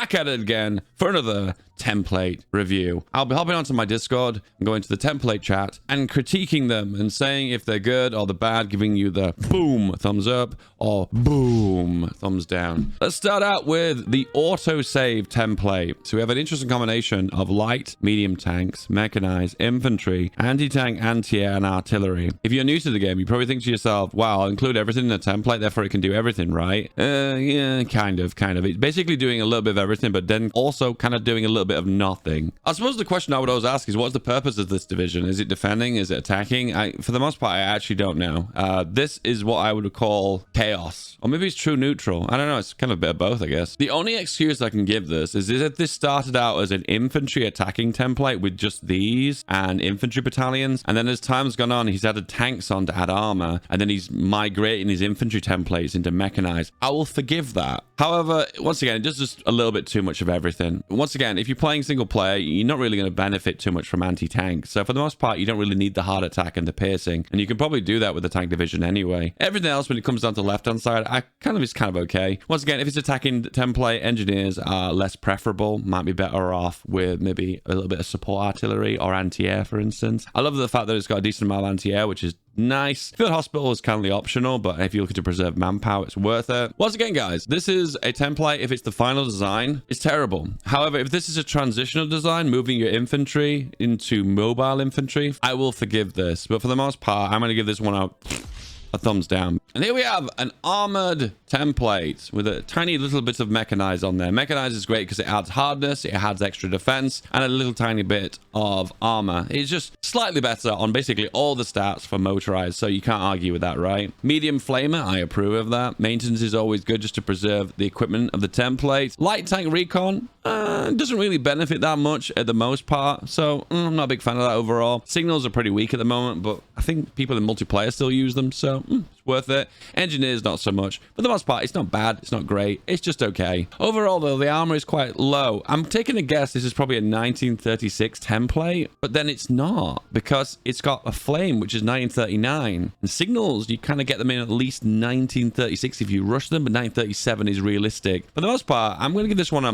back at it again for another template review. I'll be hopping onto my Discord and going to the template chat and critiquing them and saying if they're good or they're bad, giving you the boom thumbs up or boom thumbs down. Let's start out with the autosave template. So we have an interesting combination of light, medium tanks, mechanized, infantry, anti-tank, anti-air, and artillery. If you're new to the game, you probably think to yourself, wow, I'll include everything in the template, therefore it can do everything, right? Yeah, kind of. It's basically doing a little bit of everything, but then also kind of doing a little bit of nothing. I suppose the question I would always ask is, what's the purpose of this division? Is it defending? Is it attacking? For the most part, I actually don't know. This is what I would call chaos, or maybe it's true neutral. I don't know. It's kind of a bit of both, I guess. The only excuse I can give this is if this started out as an infantry attacking template with just these and infantry battalions, and then as time's gone on, he's added tanks on to add armor, and then he's migrating his infantry templates into mechanized. I will forgive that. However, once again, it does just a little bit too much of everything. Once again, if you're playing single player, you're not really going to benefit too much from anti-tank. So for the most part, you don't really need the hard attack and the piercing. And you can probably do that with the tank division anyway. Everything else, when it comes down to the left-hand side, is kind of okay. Once again, if it's attacking template, engineers are less preferable. Might be better off with maybe a little bit of support artillery or anti-air, for instance. I love the fact that it's got a decent amount of anti-air, which is nice. Field hospital is kind of optional, but if you're looking to preserve manpower, it's worth it. Once again, guys, this is a template. If it's the final design, it's terrible. However, if this is a transitional design, moving your infantry into mobile infantry, I will forgive this. But for the most part, I'm going to give this one a thumbs down. And here we have an armored template with a tiny little bit of mechanized on there. Mechanized is great because it adds hardness, it adds extra defense, and a little tiny bit of armor. It's just slightly better on basically all the stats for motorized, so you can't argue with that, right? Medium flamer, I approve of that. Maintenance is always good just to preserve the equipment of the template. Light tank recon doesn't really benefit that much at the most part, so I'm not a big fan of that overall. Signals are pretty weak at the moment, but I think people in multiplayer still use them, so it's worth it. Engineers, not so much. For the most part, it's not bad, it's not great, it's just okay. Overall, though, the armor is quite low. I'm taking a guess this is probably a 1936 template, but then it's not, because it's got a flame, which is 1939. And signals, you kind of get them in at least 1936 if you rush them, but 1937 is realistic. For the most part, I'm going to give this one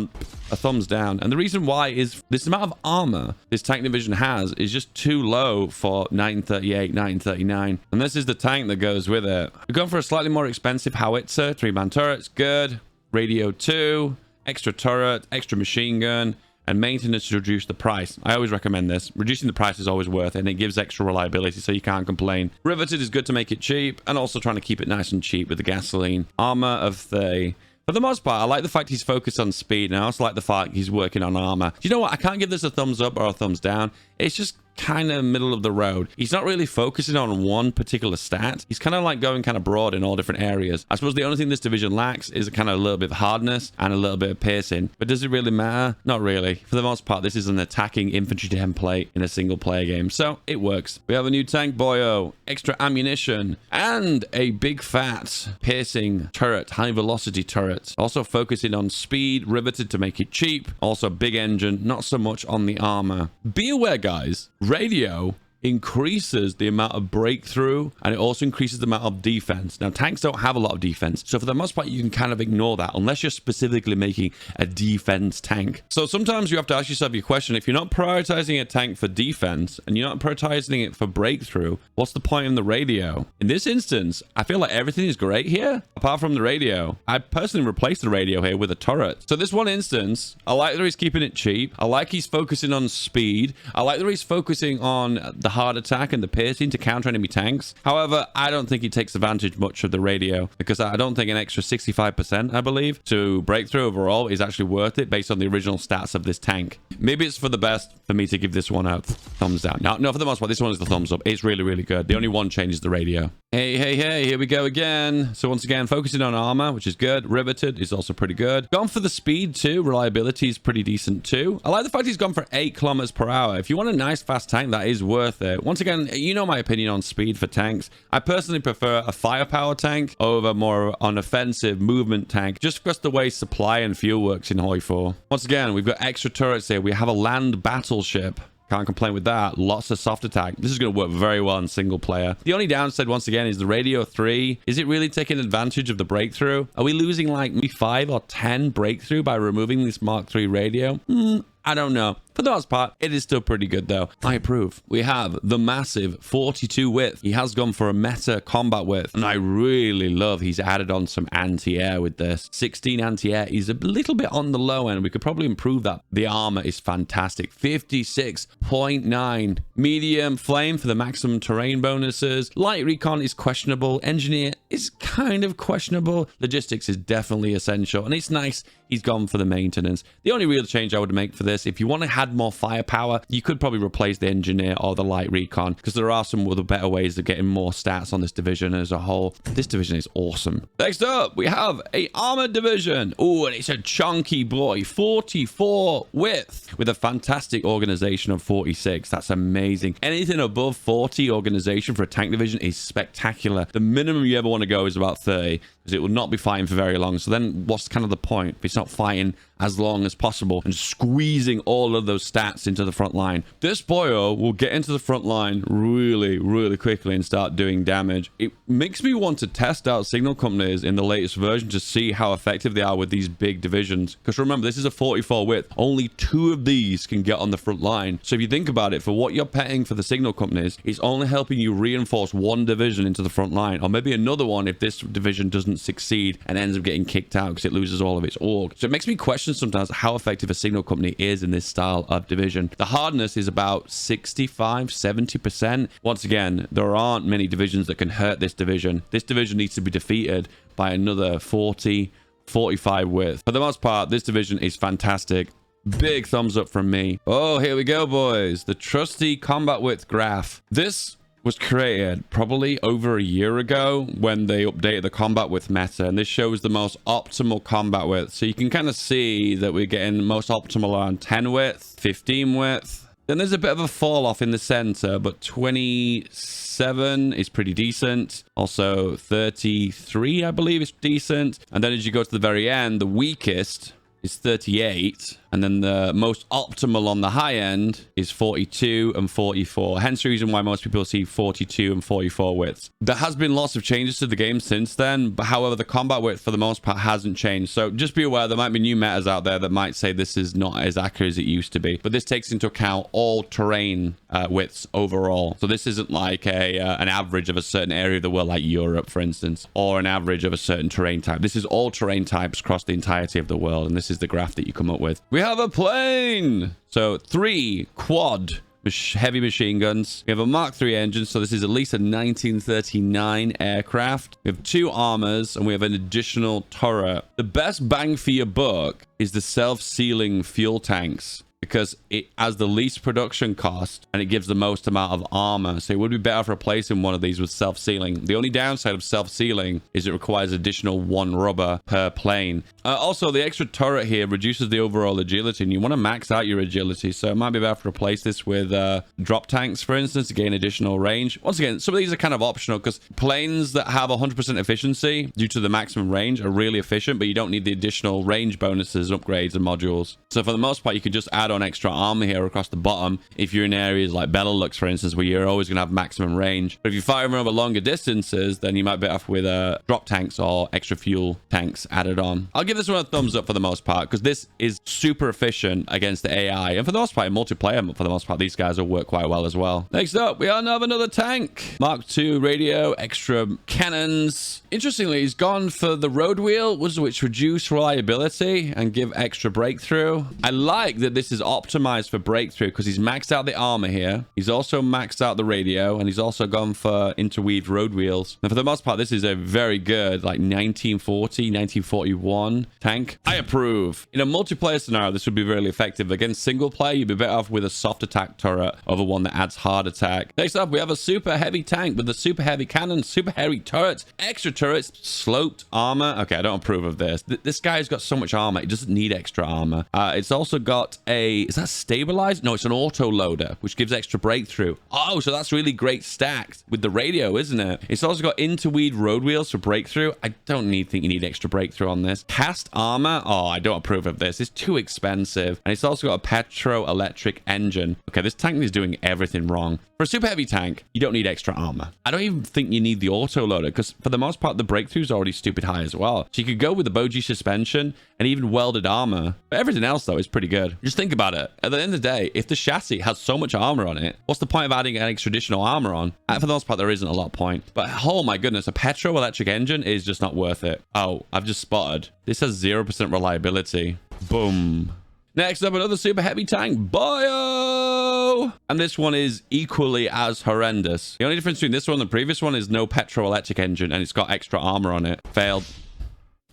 a thumbs down. And the reason why is this amount of armor this tank division has is just too low for 1938, 1939. And this is the tank that goes with it. We're going for a slightly more expensive howitzer, 3-man turrets, good. Radio 2, extra turret, extra machine gun, and maintenance to reduce the price. I always recommend this. Reducing the price is always worth it, and it gives extra reliability, so you can't complain. Riveted is good to make it cheap, and also trying to keep it nice and cheap with the gasoline. Armor of 30. For the most part, I like the fact he's focused on speed, and I also like the fact he's working on armor. Do you know what? I can't give this a thumbs up or a thumbs down. It's just kind of middle of the road. He's not really focusing on one particular stat. He's kind of like going kind of broad in all different areas. I suppose the only thing this division lacks is kind of a little bit of hardness and a little bit of piercing. But does it really matter? Not really. For the most part, this is an attacking infantry template in a single player game, so it works. We have a new tank boyo, extra ammunition, and a big fat piercing turret, high velocity turret. Also focusing on speed, riveted to make it cheap. Also big engine, not so much on the armor. Be aware, guys, radio increases the amount of breakthrough, and it also increases the amount of defense. Now, tanks don't have a lot of defense, so for the most part, you can kind of ignore that unless you're specifically making a defense tank. So sometimes you have to ask yourself your question, if you're not prioritizing a tank for defense and you're not prioritizing it for breakthrough, what's the point in the radio? In this instance, I feel like everything is great here, apart from the radio. I personally replaced the radio here with a turret. So this one instance, I like that he's keeping it cheap. I like he's focusing on speed. I like that he's focusing on the hard attack and the piercing to counter enemy tanks. However, I don't think he takes advantage much of the radio, because I don't think an extra 65%, I believe, to breakthrough overall is actually worth it based on the original stats of this tank. Maybe it's for the best for me to give this one a thumbs down. No, for the most part, this one is the thumbs up. It's really, really good. The only one change is the radio. Hey, here we go again. So once again, focusing on armor, which is good. Riveted is also pretty good. Gone for the speed too. Reliability is pretty decent too. I like the fact he's gone for 8 kilometers per hour. If you want a nice fast tank, that is worth it. Once again, you know my opinion on speed for tanks. I personally prefer a firepower tank over more an offensive movement tank, just because the way supply and fuel works in Hoi 4. Once again, we've got extra turrets here. We have a land battleship. Can't complain with that. Lots of soft attack. This is going to work very well in single player. The only downside, once again, is the Radio 3. Is it really taking advantage of the breakthrough? Are we losing like maybe 5 or 10 breakthrough by removing this Mark III radio? I don't know. For the most part, it is still pretty good though. I approve. We have the massive 42 width. He has gone for a meta combat width, and I really love he's added on some anti-air with this. 16 anti-air is a little bit on the low end. We could probably improve that. The armor is fantastic. 56.9. Medium flame for the maximum terrain bonuses. Light recon is questionable. Engineer is kind of questionable. Logistics is definitely essential, and it's nice he's gone for the maintenance. The only real change I would make for this, if you want to add more firepower, you could probably replace the engineer or the light recon, because there are some other better ways of getting more stats on this division as a whole. This division is awesome. Next up, we have a armored division. Oh, and it's a chunky boy. 44 width with a fantastic organization of 46. That's amazing. Anything above 40 organization for a tank division is spectacular. The minimum you ever want to go is about 30, because it will not be fighting for very long. So then what's kind of the point if it's not fighting as long as possible and squeezing all of those stats into the front line? This boyo will get into the front line really, really quickly and start doing damage. It makes me want to test out signal companies in the latest version to see how effective they are with these big divisions. Because remember, this is a 44 width. Only 2 of these can get on the front line. So if you think about it, for what you're paying for the signal companies, it's only helping you reinforce one division into the front line, or maybe another one if this division doesn't succeed and ends up getting kicked out because it loses all of its org. So it makes me question sometimes how effective a signal company is in this style of division. The hardness is about 65-70%. Once again, there aren't many divisions that can hurt this division. This division needs to be defeated by another 40-45 width. For the most part, this division is fantastic. Big thumbs up from me. Oh, here we go, boys. The trusty combat width graph. This was created probably over a year ago when they updated the combat width meta, and this shows the most optimal combat width. So you can kind of see that we're getting most optimal on 10 width, 15 width. Then there's a bit of a fall off in the center, but 27 is pretty decent. Also 33, I believe, is decent. And then as you go to the very end, the weakest is 38, and then the most optimal on the high end is 42 and 44. Hence the reason why most people see 42 and 44 widths. There has been lots of changes to the game since then, but however, the combat width for the most part hasn't changed. So just be aware there might be new metas out there that might say this is not as accurate as it used to be, but this takes into account all terrain widths overall. So this isn't like an average of a certain area of the world, like Europe, for instance, or an average of a certain terrain type. This is all terrain types across the entirety of the world, and this is the graph that you come up with. We have a plane. So 3 quad heavy machine guns. We have a Mark III engine, so this is at least a 1939 aircraft. We have 2 armors, and we have an additional turret. The best bang for your buck is the self-sealing fuel tanks, because it has the least production cost and it gives the most amount of armor. So it would be better for replacing one of these with self-sealing. The only downside of self-sealing is it requires additional 1 rubber per plane. Also, the extra turret here reduces the overall agility, and you want to max out your agility. So it might be better to replace this with drop tanks, for instance, to gain additional range. Once again, some of these are kind of optional, because planes that have 100% efficiency due to the maximum range are really efficient, but you don't need the additional range bonuses, upgrades, and modules. So for the most part, you could just add on extra armor here across the bottom if you're in areas like Benelux, for instance, where you're always going to have maximum range. But if you're firing over longer distances, then you might be off with drop tanks or extra fuel tanks added on. I'll give this one a thumbs up for the most part, because this is super efficient against the AI, and for the most part in multiplayer, for the most part, these guys will work quite well as well. Next up, we have another tank. Mark II radio, extra cannons. Interestingly, he's gone for the road wheel, which reduce reliability and give extra breakthrough. I like that this is optimized for breakthrough, because he's maxed out the armor here. He's also maxed out the radio, and he's also gone for interweaved road wheels. And for the most part, this is a very good, like 1940, 1941 tank. I approve. In a multiplayer scenario, this would be really effective. Against single player, you'd be better off with a soft attack turret over one that adds hard attack. Next up, we have a super heavy tank with the super heavy cannon, super heavy turrets, extra turrets, sloped armor. Okay, I don't approve of this. This guy's got so much armor, it doesn't need extra armor. It's also got a is that stabilized? No, it's an auto loader, which gives extra breakthrough. Oh, so that's really great stacked with the radio, isn't it? It's also got interweave road wheels for breakthrough. I don't think you need extra breakthrough on this. Cast armor. Oh, I don't approve of this. It's too expensive. And it's also got a petro-electric engine. Okay, this tank is doing everything wrong. For a super heavy tank, you don't need extra armor. I don't even think you need the auto loader because for the most part, the breakthrough is already stupid high as well. So you could go with the Boji suspension and even welded armor. But everything else, though, is pretty good. Just think about it. At the end of the day, if the chassis has so much armor on it, what's the point of adding an extra additional armor on? For the most part, there isn't a lot of point. But oh my goodness, a petro-electric engine is just not worth it. Oh, I've just spotted. This has 0% reliability. Boom. Next up, another super heavy tank, Bio! And this one is equally as horrendous. The only difference between this one and the previous one is no petro-electric engine, and it's got extra armor on it. Failed.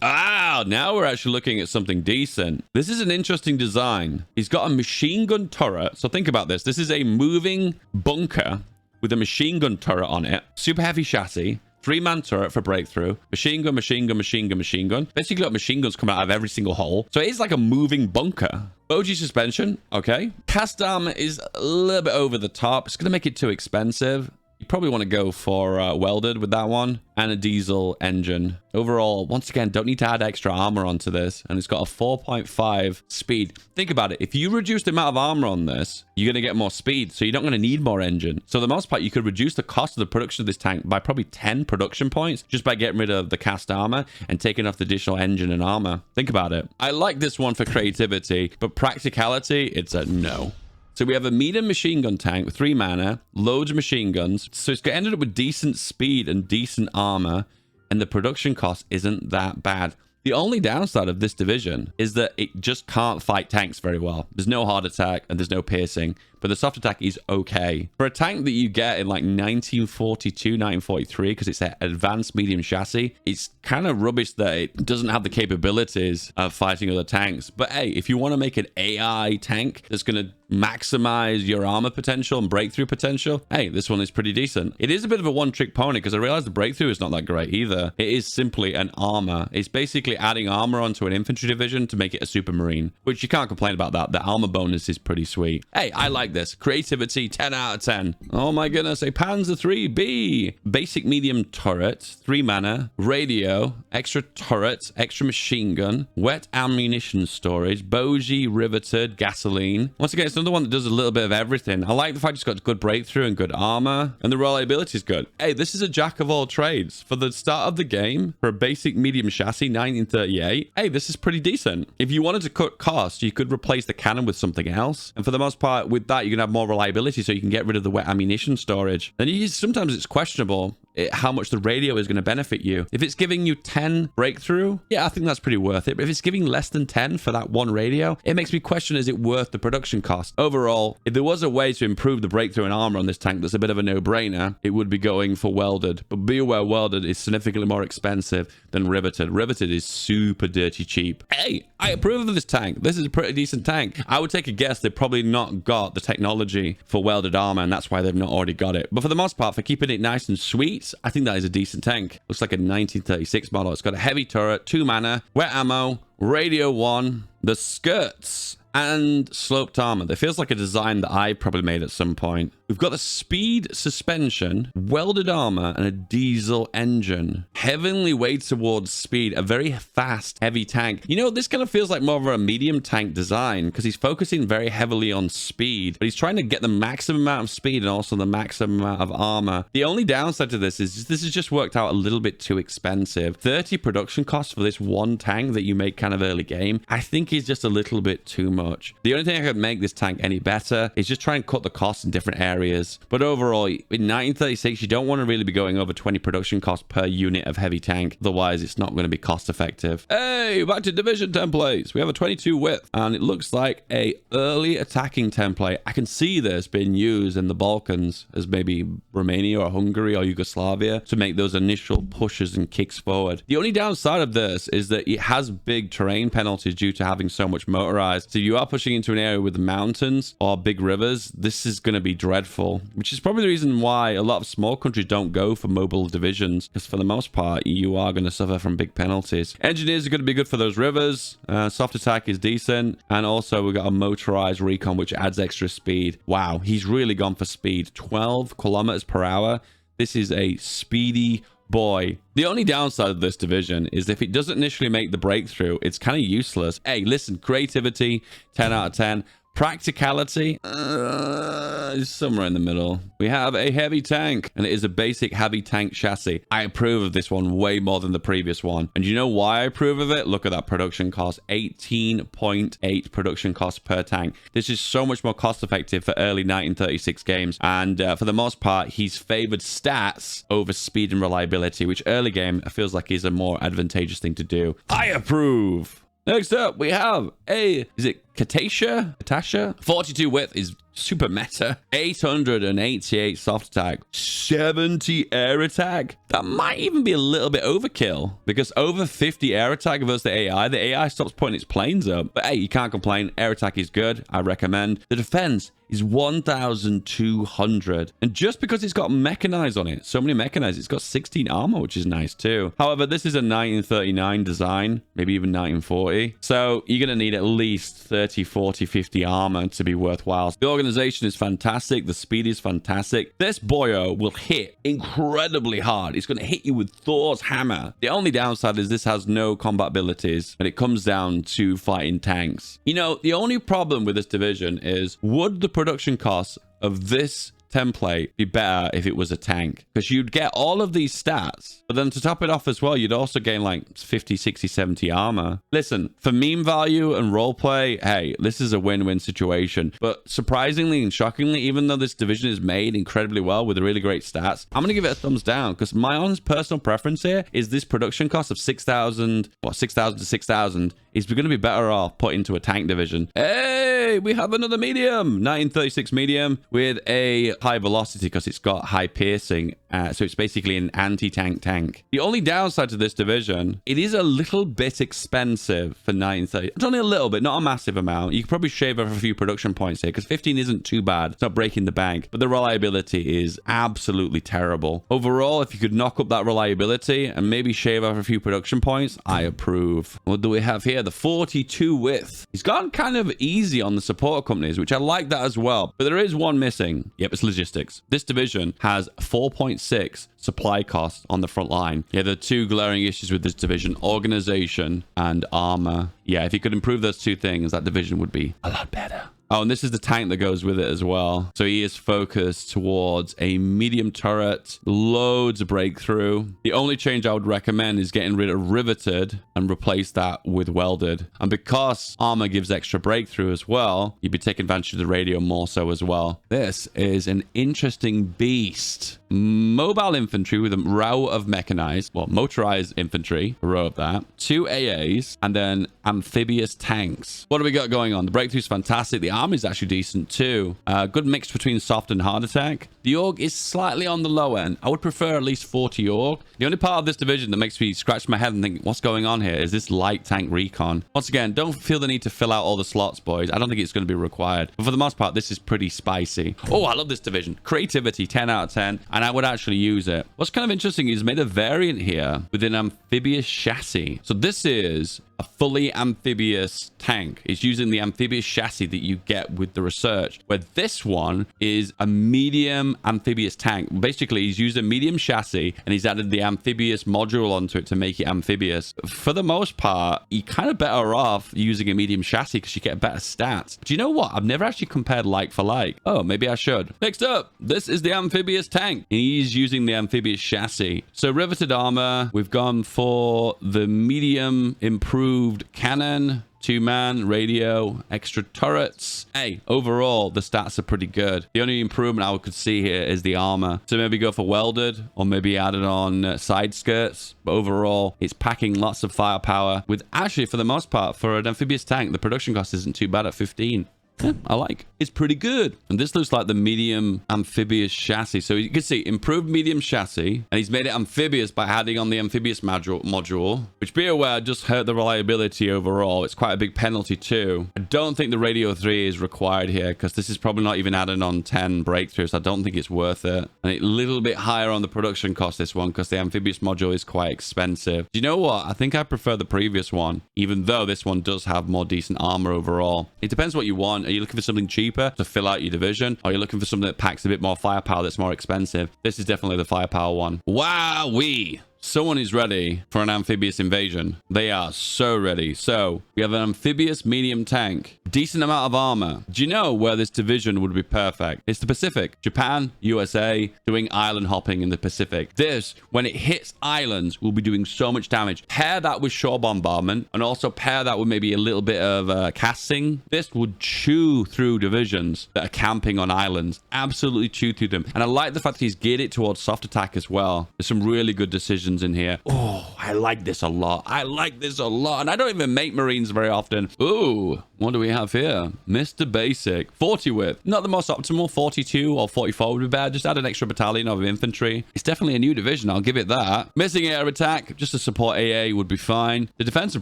Ah, now we're actually looking at something decent. This is an interesting design. He's got a machine gun turret. So think about this. This is a moving bunker with a machine gun turret on it. Super heavy chassis. 3-man turret for breakthrough. Machine gun, machine gun, machine gun, machine gun. Basically got machine guns coming out of every single hole. So it is like a moving bunker. Boji suspension. Okay. Cast armor is a little bit over the top. It's going to make it too expensive. You probably want to go for welded with that one and a diesel engine. Overall, once again, don't need to add extra armor onto this. And it's got a 4.5 speed. Think about it. If you reduce the amount of armor on this, you're going to get more speed. So you're not going to need more engine. So for the most part, you could reduce the cost of the production of this tank by probably 10 production points just by getting rid of the cast armor and taking off the additional engine and armor. Think about it. I like this one for creativity, but practicality, it's a no. So we have a medium machine gun tank with 3 mana, loads of machine guns. So it's ended up with decent speed and decent armor, and the production cost isn't that bad. The only downside of this division is that it just can't fight tanks very well. There's no hard attack and there's no piercing, but the soft attack is okay. For a tank that you get in like 1942, 1943, because it's an advanced medium chassis, it's kind of rubbish that it doesn't have the capabilities of fighting other tanks. But hey, if you want to make an AI tank that's going to maximize your armor potential and breakthrough potential, hey, this one is pretty decent. It is a bit of a one-trick pony because I realize the breakthrough is not that great either. It is simply an armor. It's basically adding armor onto an infantry division to make it a super marine, which you can't complain about that. The armor bonus is pretty sweet. Hey, I like this. Creativity, 10 out of 10. Oh my goodness, a Panzer 3B. Basic medium turret, 3 mana, radio, extra turret, extra machine gun, wet ammunition storage, Boji, riveted, gasoline. Once again, it's another one that does a little bit of everything. I like the fact it's got good breakthrough and good armor, and the reliability is good. Hey, this is a jack of all trades. For the start of the game, for a basic medium chassis, 1938, hey, this is pretty decent. If you wanted to cut costs, you could replace the cannon with something else. And for the most part, with that, you're going to have more reliability, so you can get rid of the wet ammunition storage. And sometimes it's questionable how much the radio is going to benefit you. If it's giving you 10 breakthrough, yeah, I think that's pretty worth it. But if it's giving less than 10 for that one radio, it makes me question, is it worth the production cost? Overall, if there was a way to improve the breakthrough and armor on this tank that's a bit of a no-brainer, it would be going for welded. But be aware, welded is significantly more expensive than riveted. Riveted is super dirty cheap. Hey, I approve of this tank. This is a pretty decent tank. I would take a guess they've probably not got the technology for welded armor, and that's why they've not already got it. But for the most part, for keeping it nice and sweet, I think that is a decent tank. Looks like a 1936 model. It's got a heavy turret, 2 mana, wet ammo, radio 1, the skirts, and sloped armor. That feels like a design that I probably made at some point. We've got the speed suspension, welded armor, and a diesel engine. Heavily weighed towards speed, a very fast, heavy tank. You know, this kind of feels like more of a medium tank design because he's focusing very heavily on speed, but he's trying to get the maximum amount of speed and also the maximum amount of armor. The only downside to this is this has just worked out a little bit too expensive. 30 production costs for this one tank that you make kind of early game, I think is just a little bit too much. The only thing I could make this tank any better is just try and cut the costs in different areas. But overall, in 1936, you don't want to really be going over 20 production costs per unit of heavy tank. Otherwise, it's not going to be cost effective. Hey, back to division templates. We have a 22 width, and it looks like a early attacking template. I can see this being used in the Balkans as maybe Romania or Hungary or Yugoslavia to make those initial pushes and kicks forward. The only downside of this is that it has big terrain penalties due to having so much motorized. So you are pushing into an area with mountains or big rivers, this is going to be dreadful, which is probably the reason why a lot of small countries don't go for mobile divisions, because for the most part, you are going to suffer from big penalties. Engineers are going to be good for those rivers. Soft attack is decent. And also, we've got a motorized recon, which adds extra speed. Wow, he's really gone for speed. 12 kilometers per hour. This is a speedy boy. The only downside of this division is if it doesn't initially make the breakthrough, it's kind of useless. Hey, listen, creativity, 10 out of 10. Practicality, somewhere in the middle. We have a heavy tank, and it is a basic heavy tank chassis. I approve of this one way more than the previous one. And you know why I approve of it? Look at that production cost, 18.8 production cost per tank. This is so much more cost effective for early 1936 games. And for the most part, he's favored stats over speed and reliability, which early game feels like is a more advantageous thing to do. I approve. Next up, we have is it Katasha? 42 width is super meta. 888 soft attack. 70 air attack. That might even be a little bit overkill, because over 50 air attack versus the AI stops putting its planes up. But hey, you can't complain. Air attack is good. I recommend. The defense is 1,200. And just because it's got mechanized on it, so many mechanized, it's got 16 armor, which is nice too. However, this is a 1939 design, maybe even 1940. So you're going to need at least 30, 40, 50 armor to be worthwhile. The organization is fantastic. The speed is fantastic. This boyo will hit incredibly hard. It's going to hit you with Thor's hammer. The only downside is this has no combat abilities, and it comes down to fighting tanks. You know, the only problem with this division is, would the production costs of this template be better if it was a tank? Because you'd get all of these stats, but then to top it off as well, you'd also gain like 50, 60, 70 armor. Listen, for meme value and roleplay, hey, this is a win-win situation. But surprisingly and shockingly, even though this division is made incredibly well with really great stats, I'm going to give it a thumbs down, because my honest personal preference here is this production cost of 6,000 to 6,000 is going to be better off put into a tank division. Hey, we have another medium, 1936 medium with a high velocity because it's got high piercing. So it's basically an anti-tank tank. The only downside to this division, it is a little bit expensive for 1930. It's only a little bit, not a massive amount. You could probably shave off a few production points here, because 15 isn't too bad. It's not breaking the bank, but the reliability is absolutely terrible. Overall, if you could knock up that reliability and maybe shave off a few production points, I approve. What do we have here? The 42 width. He's gone kind of easy on the support companies, which I like that as well. But there is one missing. Yep, it's logistics. This division has 4.6 supply costs on the front line. Yeah, the two glaring issues with this division, organization and armor. Yeah, if you could improve those two things, that division would be a lot better. Oh, and this is the tank that goes with it as well. So he is focused towards a medium turret, loads of breakthrough. The only change I would recommend is getting rid of riveted and replace that with welded. And because armor gives extra breakthrough as well, you'd be taking advantage of the radio more so as well. This is an interesting beast. Mobile infantry with a row of mechanized, well, motorized infantry, a row of that, 2 AAs, and then amphibious tanks. What do we got going on? The breakthrough's fantastic. The armor is actually decent too. Good mix between soft and hard attack. The org is slightly on the low end. I would prefer at least 40 org. The only part of this division that makes me scratch my head and think, what's going on here, is this light tank recon. Once again, don't feel the need to fill out all the slots, boys. I don't think it's going to be required. But for the most part, this is pretty spicy. Oh, I love this division. Creativity, 10 out of 10. And I would actually use it. What's kind of interesting is made a variant here with an amphibious chassis. So this is a fully amphibious tank. It's using the amphibious chassis that you get with the research, where this one is a medium amphibious tank. Basically, he's used a medium chassis and he's added the amphibious module onto it to make it amphibious. For the most part, you're kind of better off using a medium chassis because you get better stats. Do you know what? I've never actually compared like for like. Oh, maybe I should. Next up, this is the amphibious tank. He's using the amphibious chassis. So riveted armor, we've gone for the medium improved cannon, 2-man, radio, extra turrets. Hey, overall, the stats are pretty good. The only improvement I could see here is the armor. So maybe go for welded or maybe added on side skirts. But overall, it's packing lots of firepower with actually, for the most part, for an amphibious tank, the production cost isn't too bad at 15. Yeah, I like. It's pretty good. And this looks like the medium amphibious chassis. So you can see improved medium chassis, and he's made it amphibious by adding on the amphibious module, which, be aware, just hurt the reliability overall. It's quite a big penalty too. I don't think the Radio 3 is required here because this is probably not even adding on 10 breakthroughs. I don't think it's worth it. And it's a little bit higher on the production cost, this one, because the amphibious module is quite expensive. Do you know what? I think I prefer the previous one, even though this one does have more decent armor overall. It depends what you want. Are you looking for something cheaper to fill out your division? Or are you looking for something that packs a bit more firepower that's more expensive? This is definitely the firepower one. Wowee! Someone is ready for an amphibious invasion. They are so ready. So we have an amphibious medium tank, decent amount of armor. Do you know where this division would be perfect? It's the Pacific. Japan, USA, doing island hopping in the Pacific. This, when it hits islands, will be doing so much damage. Pair that with shore bombardment, and also pair that with maybe a little bit of casting. This would chew through divisions that are camping on islands. Absolutely chew through them. And I like the fact that he's geared it towards soft attack as well. There's some really good decisions in here. Oh, I like this a lot. I like this a lot. And I don't even make Marines very often. Ooh, what do we have here? Mr. Basic. 40 width. Not the most optimal. 42 or 44 would be bad. Just add an extra battalion of infantry. It's definitely a new division. I'll give it that. Missing air attack. Just to support AA would be fine. The defensive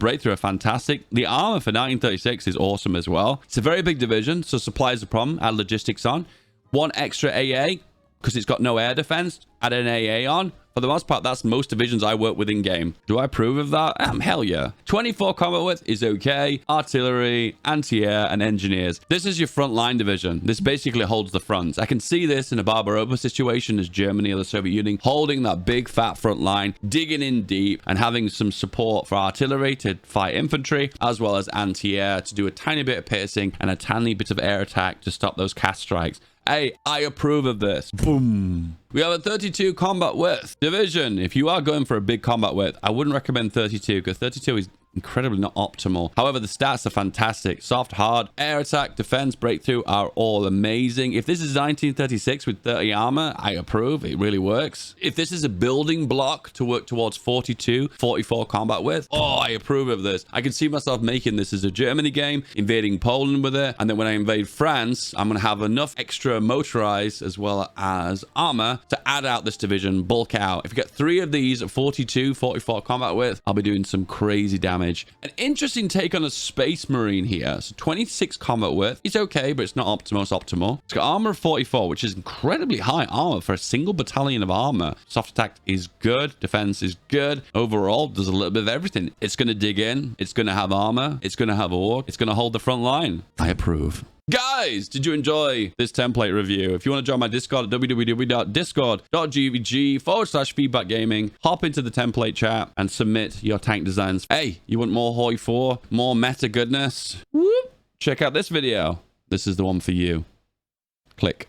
breakthrough are fantastic. The armor for 1936 is awesome as well. It's a very big division, so supply is a problem. Add logistics on. One extra AA because it's got no air defense. Add an AA on. For the most part, that's most divisions I work with in game. Do I approve of that? Hell yeah. 24 combat width is okay. Artillery, anti-air, and engineers. This is your frontline division. This basically holds the front. I can see this in a Barbarossa situation as Germany or the Soviet Union holding that big fat front line, digging in deep, and having some support for artillery to fight infantry, as well as anti-air to do a tiny bit of piercing and a tiny bit of air attack to stop those cast strikes. Hey, I approve of this. Boom. We have a 32 combat width division. If you are going for a big combat width, I wouldn't recommend 32 because 32 is incredibly not optimal. However, the stats are fantastic. Soft, hard, air attack, defense, breakthrough are all amazing. If this is 1936 with 30 armor, I approve. It really works. If this is a building block to work towards 42, 44 combat width, oh, I approve of this. I can see myself making this as a Germany game, invading Poland with it, and then when I invade France, I'm going to have enough extra motorized as well as armor to add out this division, bulk out. If you get 3 of these at 42, 44 combat width, I'll be doing some crazy damage. An interesting take on a Space Marine here. So 26 combat width. It's okay, but it's not optimal. It's optimal. It's got armor of 44, which is incredibly high armor for a single battalion of armor. Soft attack is good. Defense is good. Overall, there's a little bit of everything. It's going to dig in. It's going to have armor. It's going to have ore. It's going to hold the front line. I approve. Guys, did you enjoy this template review? If you want to join my Discord at www.discord.gvg/feedbackgaming, hop into the template chat and submit your tank designs. Hey, you want more Hoi 4? More meta goodness? Whoop. Check out this video. This is the one for you. Click.